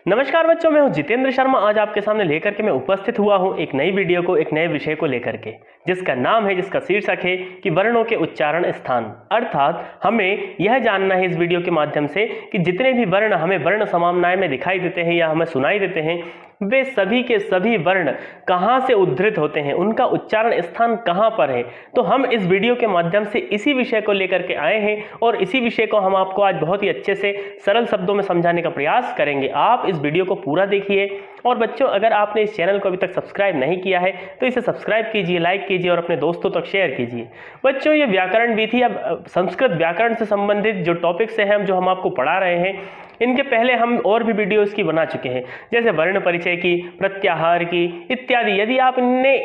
नमस्कार बच्चों, मैं हूं जितेंद्र शर्मा। आज आपके सामने लेकर के मैं उपस्थित हुआ हूं एक नई वीडियो को, एक नए विषय को लेकर के, जिसका शीर्षक है कि वर्णों के उच्चारण स्थान। अर्थात हमें यह जानना है इस वीडियो के माध्यम से कि जितने भी वर्ण हमें वर्ण समाम्नाय में दिखाई देते हैं या हमें सुनाई देते हैं, वे सभी के सभी वर्ण कहाँ से उद्धृत होते हैं, उनका उच्चारण स्थान कहाँ पर है। तो हम इस वीडियो के माध्यम से इसी विषय को लेकर के आए हैं और इसी विषय को हम आपको आज बहुत ही अच्छे से सरल शब्दों में समझाने का प्रयास करेंगे। आप इस वीडियो को पूरा देखिए। और बच्चों, अगर आपने इस चैनल को अभी तक सब्सक्राइब नहीं किया है तो इसे सब्सक्राइब कीजिए, लाइक कीजिए और अपने दोस्तों तक शेयर कीजिए। बच्चों, ये व्याकरण विधि या संस्कृत व्याकरण से संबंधित जो टॉपिक्स हैं जो हम आपको पढ़ा रहे हैं, इनके पहले हम और भी वीडियोस की बना चुके हैं, जैसे वर्ण परिचय की, प्रत्याहार की इत्यादि। यदि आप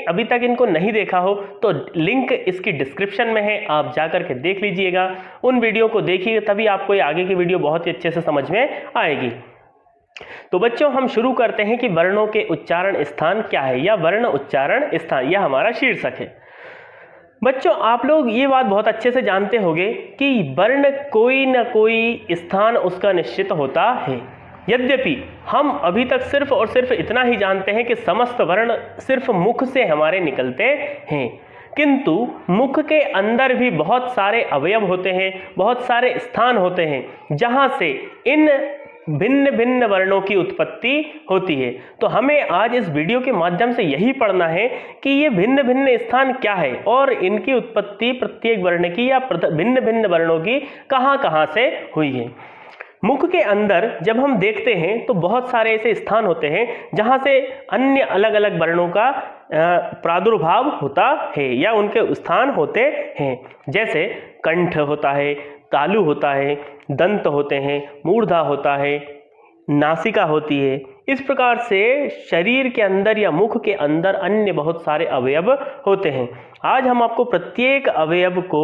अभी तक इनको नहीं देखा हो तो लिंक इसकी डिस्क्रिप्शन में है, आप जाकर के देख लीजिएगा। उन वीडियो को देखिए, तभी आपको ये आगे की वीडियो बहुत ही अच्छे से समझ में आएगी। तो बच्चों, हम शुरू करते हैं कि वर्णों के उच्चारण स्थान क्या है, या वर्ण उच्चारण स्थान, यह हमारा शीर्षक है। बच्चों, आप लोग ये बात बहुत अच्छे से जानते होंगे कि वर्ण कोई न कोई स्थान उसका निश्चित होता है। यद्यपि हम अभी तक सिर्फ और सिर्फ इतना ही जानते हैं कि समस्त वर्ण सिर्फ मुख से हमारे निकलते हैं, किंतु मुख के अंदर भी बहुत सारे अवयव होते हैं, बहुत सारे स्थान होते हैं जहां से इन भिन्न भिन्न वर्णों की उत्पत्ति होती है। तो हमें आज इस वीडियो के माध्यम से यही पढ़ना है कि ये भिन्न भिन्न स्थान क्या है और इनकी उत्पत्ति प्रत्येक वर्ण की या भिन्न भिन्न वर्णों की कहाँ कहाँ से हुई है। मुख के अंदर जब हम देखते हैं तो बहुत सारे ऐसे स्थान होते हैं जहाँ से अन्य अलग अलग वर्णों का प्रादुर्भाव होता है या उनके स्थान होते हैं। जैसे कंठ होता है, तालु होता है, दंत होते हैं, मूर्धा होता है, नासिका होती है। इस प्रकार से शरीर के अंदर या मुख के अंदर अन्य बहुत सारे अवयव होते हैं। आज हम आपको प्रत्येक अवयव को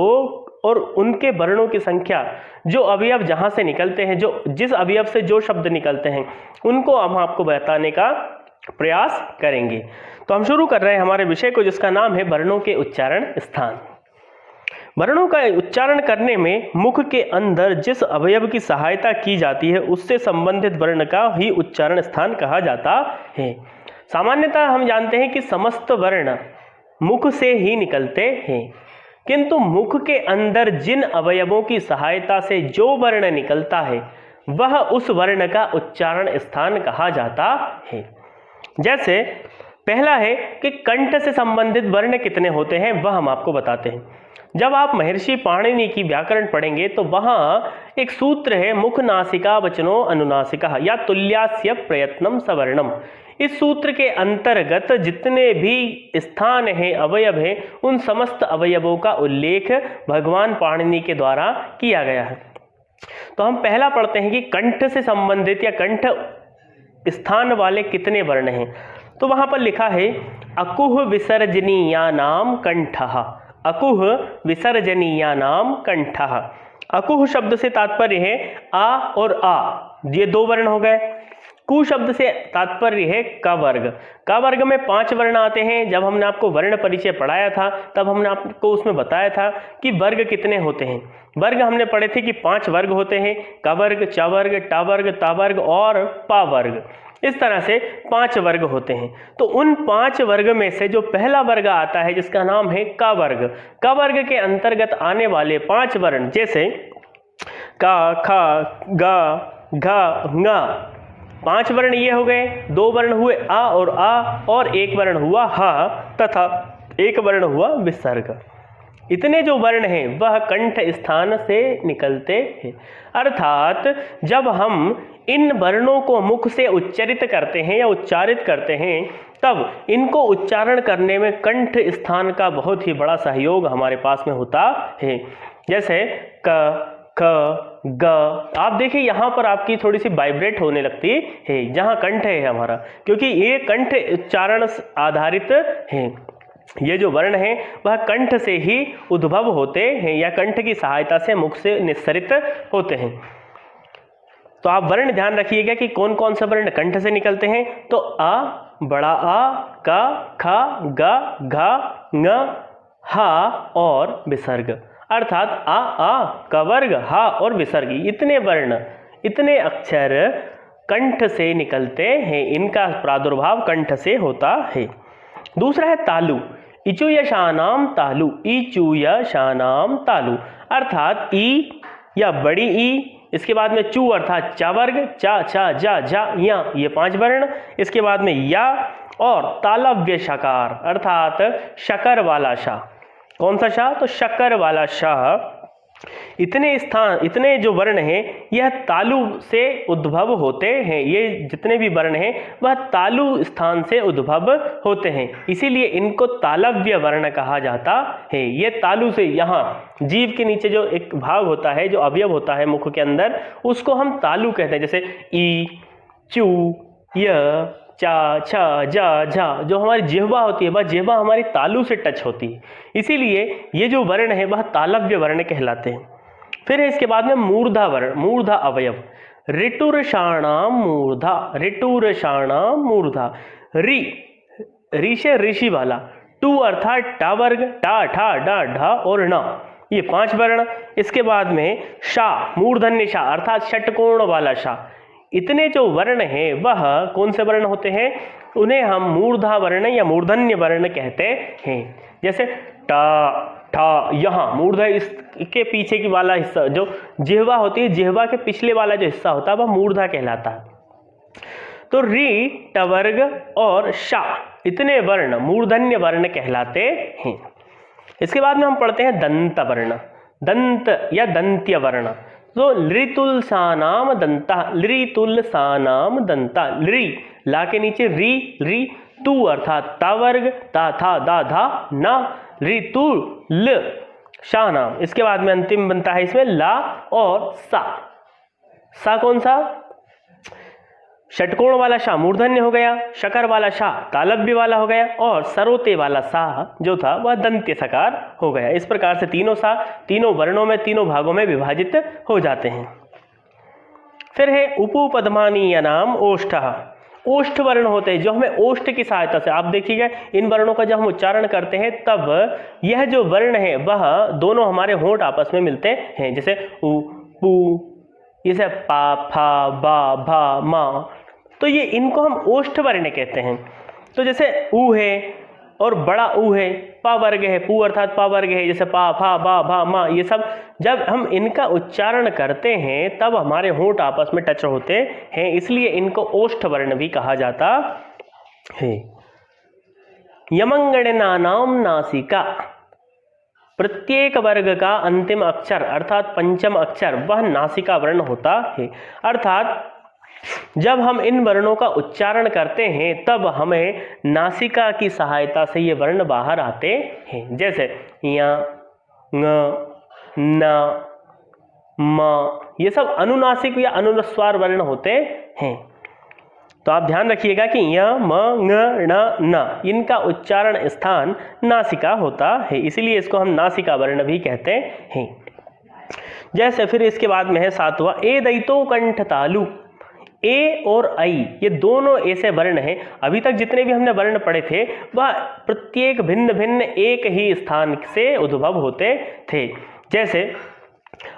और उनके वर्णों की संख्या, जो अवयव जहां से निकलते हैं, जो जिस अवयव से जो शब्द निकलते हैं, उनको हम आपको बताने का प्रयास करेंगे। तो हम शुरू कर रहे हैं हमारे विषय को, जिसका नाम है वर्णों के उच्चारण स्थान। वर्णों का उच्चारण करने में मुख के अंदर जिस अवयव की सहायता की जाती है उससे संबंधित वर्ण का ही उच्चारण स्थान कहा जाता है। सामान्यतः हम जानते हैं कि समस्त वर्ण मुख से ही निकलते हैं, किंतु मुख के अंदर जिन अवयवों की सहायता से जो वर्ण निकलता है वह उस वर्ण का उच्चारण स्थान कहा जाता है। जैसे पहला है कि कंठ से संबंधित वर्ण कितने होते हैं, वह हम आपको बताते हैं। जब आप महर्षि पाणिनि की व्याकरण पढ़ेंगे तो वहां एक सूत्र है, मुख नासिका वचनो अनुनासिका या तुल्यास्य प्रयत्नम सवर्णम। इस सूत्र के अंतर्गत जितने भी स्थान हैं, अवयव हैं, उन समस्त अवयवों का उल्लेख भगवान पाणिनि के द्वारा किया गया है। तो हम पहला पढ़ते हैं कि कंठ से संबंधित या कंठ स्थान वाले कितने वर्ण हैं। तो वहां पर लिखा है अकुह विसर्जनीयानाम कंठः। अकुह विसर्जनीयानाम कंठः। अकुह शब्द से तात्पर्य है आ और आ, ये दो वर्ण हो गए। कु शब्द से तात्पर्य है क वर्ग। क वर्ग में 5 वर्ण आते हैं। जब हमने आपको वर्ण परिचय पढ़ाया था तब हमने आपको उसमें बताया था कि वर्ग कितने होते हैं। वर्ग हमने पढ़े थे कि 5 वर्ग होते हैं, क वर्ग, च वर्ग, ट वर्ग, ता वर्ग और पा वर्ग। इस तरह से 5 वर्ग होते हैं। तो उन 5 वर्ग में से जो पहला वर्ग आता है जिसका नाम है क वर्ग, क वर्ग के अंतर्गत आने वाले 5 वर्ण जैसे क, ख, ग, घ, ङ, 5 वर्ण ये हो गए। 2 वर्ण हुए आ और 1 वर्ण हुआ ह तथा 1 वर्ण हुआ विसर्ग। इतने जो वर्ण हैं वह कंठ स्थान से निकलते हैं। अर्थात जब हम इन वर्णों को मुख से उच्चारित करते हैं या उच्चारित करते हैं तब इनको उच्चारण करने में कंठ स्थान का बहुत ही बड़ा सहयोग हमारे पास में होता है। जैसे क, ख, ग, आप देखिए यहाँ पर आपकी थोड़ी सी वाइब्रेट होने लगती है जहाँ कंठ है हमारा, क्योंकि ये कंठ उच्चारण आधारित है। ये जो वर्ण हैं वह कंठ से ही उद्भव होते हैं या कंठ की सहायता से मुख से निस्सरित होते हैं। तो आप वर्ण ध्यान रखिएगा कि कौन कौन से वर्ण कंठ से निकलते हैं। तो आ, बड़ा आ, क, ख, ग, घ, ङ, हा और विसर्ग। अर्थात आ, क वर्ग, हा और विसर्ग, इतने वर्ण, इतने अक्षर कंठ से निकलते हैं, इनका प्रादुर्भाव कंठ से होता है। दूसरा है तालु, इचुयशानाम तालु, इचुयशानाम तालु, अर्थात ई या बड़ी ई, इसके बाद में चू अर्थात चा वर्ग, चा छा जा झा या, ये 5 वर्ण, इसके बाद में या और तालव्य शकार अर्थात शकर वाला शाह। कौन सा शाह? तो शकर वाला शाह। इतने जो वर्ण हैं यह तालु से उद्भव होते हैं। ये जितने भी वर्ण हैं वह तालु स्थान से उद्भव होते हैं, इसीलिए इनको तालव्य वर्ण कहा जाता है। ये तालु से, यहाँ जीभ के नीचे जो एक भाग होता है, जो अवयव होता है मुख के अंदर, उसको हम तालु कहते हैं। जैसे ई, चू, य, चा छा जा झा, जो हमारी जिह्वा होती है वह जिह्वा हमारी तालु से टच होती है, इसीलिए ये जो वर्ण है वह तालव्य वर्ण कहलाते हैं। फिर है इसके बाद में मूर्धा वर्ण, मूर्धा अवयव, ऋटुरषाणाम मूर्धा, ऋटुरषाणाम मूर्धा, री से ऋषि वाला, टू अर्थात टा वर्ग, टा ठा डा ढा और ना, ये 5 वर्ण। इसके बाद में शा, मूर्धन्य शा अर्थात षटकोण वाला शा। इतने जो वर्ण हैं वह कौन से वर्ण होते हैं? उन्हें हम मूर्धा वर्ण या मूर्धन्य वर्ण कहते हैं। जैसे टा ठा, यहाँ मूर्धा, इसके पीछे की वाला हिस्सा जो जिह्वा होती है, जिह्वा के पिछले वाला जो हिस्सा होता है वह मूर्धा कहलाता है। तो री, टवर्ग और शा, इतने वर्ण मूर्धन्य वर्ण कहलाते हैं। इसके बाद में हम पढ़ते हैं दंत वर्ण, दंत या दंत्य वर्ण। तो लृतुलसानाम दंता, लृतुलसानाम दंता, लृ ला के नीचे री, तू अर्थात ता वर्ग, ता था दा धा ना, ऋतुल शानाम। इसके बाद में अंतिम बनता है इसमें ला और सा कौन सा? षटकोण वाला शाह मूर्धन्य हो गया, शकर वाला शाह तालव्य वाला हो गया और सरोते वाला शाह जो था वह दंत्य सकार हो गया। इस प्रकार से तीनों शाह तीनों वर्णों में, तीनों भागों में विभाजित हो जाते हैं। फिर है उपपद्मानीय नाम ओष्ठः, ओष्ठ वर्ण होते हैं जो हमें ओष्ठ की सहायता से, आप देखिएगा इन वर्णों का जब हम उच्चारण करते हैं तब यह जो वर्ण है वह दोनों हमारे होंठ आपस में मिलते हैं। जैसे उ, पू, जैसे पा, फा, बा, भा, मा, तो ये इनको हम ओष्ठ वर्ण कहते हैं। तो जैसे ऊ है और बड़ा ऊ है, पा वर्ग है, पू अर्थात पा वर्ग है, जैसे पा, फा, बा, भा, मा, ये सब जब हम इनका उच्चारण करते हैं तब हमारे होंठ आपस में टच होते हैं, इसलिए इनको ओष्ठ वर्ण भी कहा जाता है। यमंगणनानाम नासिका, प्रत्येक वर्ग का अंतिम अक्षर अर्थात पंचम अक्षर वह नासिका वर्ण होता है। अर्थात जब हम इन वर्णों का उच्चारण करते हैं तब हमें नासिका की सहायता से ये वर्ण बाहर आते हैं। जैसे या, ङ, न, म, ये सब अनुनासिक या अनुस्वार वर्ण होते हैं। तो आप ध्यान रखिएगा कि य, म, ङ, ण, न इनका उच्चारण स्थान नासिका होता है, इसीलिए इसको हम नासिका वर्ण भी कहते हैं। जैसे फिर इसके बाद में है 7वां ए दैतो कंठ तालु, ए और आई ये दोनों ऐसे वर्ण हैं। अभी तक जितने भी हमने वर्ण पढ़े थे वह प्रत्येक भिन्न भिन्न एक ही स्थान से उद्भव होते थे। जैसे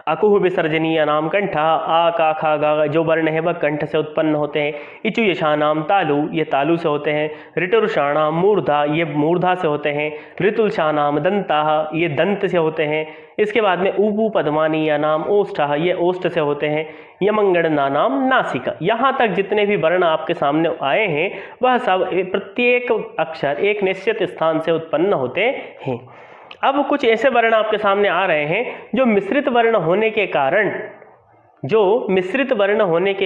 अकुह विसर्जनीय नाम कंठ, आ का खा गा जो वर्ण है वह कंठ से उत्पन्न होते हैं। इचु यशानाम तालु, ये तालु से होते हैं। ऋटुरषाणाम मूर्धा, ये मूर्धा से होते हैं। ऋतुलशानाम दंता, ये दंत से होते हैं। इसके बाद में उपू पद्मानीय नाम ओष्ठः, ये ओष्ठ से होते हैं। यमंगणना नाम नासिका। यहाँ तक जितने भी वर्ण आपके सामने आए हैं वह सब प्रत्येक अक्षर एक निश्चित स्थान से उत्पन्न होते हैं। अब कुछ ऐसे वर्ण आपके सामने आ रहे हैं जो मिश्रित वर्ण होने के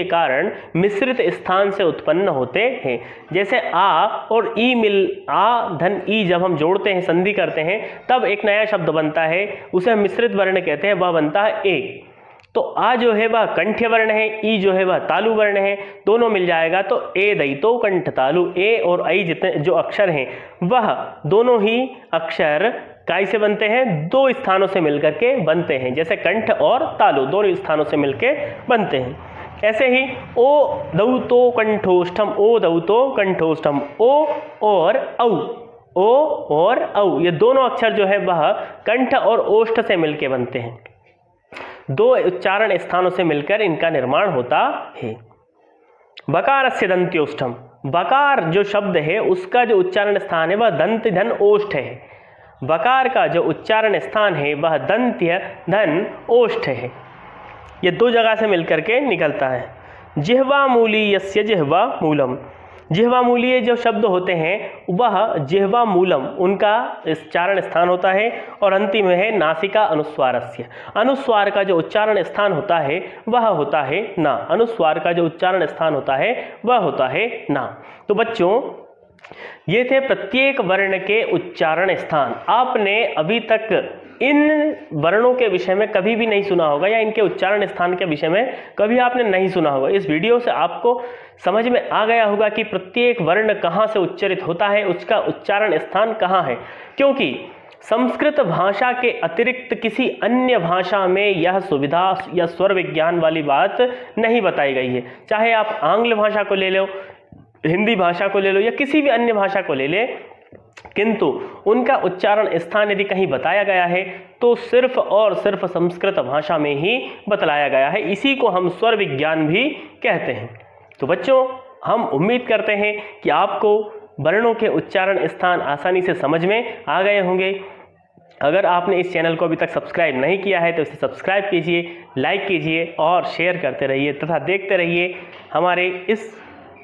कारण मिश्रित स्थान से उत्पन्न होते हैं। जैसे आ और ई आ धन ई जब हम जोड़ते हैं, संधि करते हैं, तब एक नया शब्द बनता है, उसे हम मिश्रित वर्ण कहते हैं, वह बनता है ए। तो आ जो है वह कंठ्य वर्ण है, ई जो है वह तालु वर्ण है, दोनों मिल जाएगा तो ए दैतो कंठ तालु। ए और आई जितने जो अक्षर हैं वह दोनों ही अक्षर काय से बनते हैं? दो स्थानों से मिलकर के बनते हैं। जैसे कंठ और तालु दोनों स्थानों से मिलकर बनते हैं। ऐसे ही ओ दौतो कंठोष्ठम, ओ दौतो कंठोष्ठम, ओ और औ, ओ और औ ये दोनों अक्षर जो है वह कंठ और ओष्ठ से मिलकर बनते हैं। दो उच्चारण स्थानों से मिलकर इनका निर्माण होता है। बकारस्य दंत्योष्ठम, बकार जो शब्द है उसका जो उच्चारण स्थान है वह दंत धन ओष्ठ है। बकार का जो उच्चारण स्थान है वह दंत्य धन ओष्ठ है। ये दो जगह से मिलकर के निकलता है। जिह्वा मूली यस्य जिह्वा मूलम, जिह्वा मूलीय जो शब्द होते हैं वह जिह्वा मूलम उनका उच्चारण स्थान होता है। और अंतिम है नासिका अनुस्वारस्य, अनुस्वार का जो उच्चारण स्थान होता है वह होता है ना, अनुस्वार का जो उच्चारण स्थान होता है वह होता है ना। तो बच्चों ये थे प्रत्येक वर्ण के उच्चारण स्थान। आपने अभी तक इन वर्णों के विषय में कभी भी नहीं सुना होगा या इनके उच्चारण स्थान के विषय में कभी आपने नहीं सुना होगा। इस वीडियो से आपको समझ में आ गया होगा कि प्रत्येक वर्ण कहाँ से उच्चारित होता है, उसका उच्चारण स्थान कहाँ है। क्योंकि संस्कृत भाषा के अतिरिक्त किसी अन्य भाषा में यह सुविधा या स्वर विज्ञान वाली बात नहीं बताई गई है। चाहे आप आंग्ल भाषा को ले लो, हिंदी भाषा को ले लो या किसी भी अन्य भाषा को ले ले, किंतु उनका उच्चारण स्थान यदि कहीं बताया गया है तो सिर्फ और सिर्फ संस्कृत भाषा में ही बतलाया गया है। इसी को हम स्वर विज्ञान भी कहते हैं। तो बच्चों हम उम्मीद करते हैं कि आपको वर्णों के उच्चारण स्थान आसानी से समझ में आ गए होंगे। अगर आपने इस चैनल को अभी तक सब्सक्राइब नहीं किया है तो इसे सब्सक्राइब कीजिए, लाइक कीजिए और शेयर करते रहिए तथा देखते रहिए हमारे इस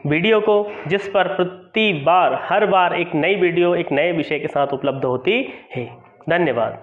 वीडियो को, जिस पर प्रति बार हर बार एक नई वीडियो एक नए विषय के साथ उपलब्ध होती है। धन्यवाद।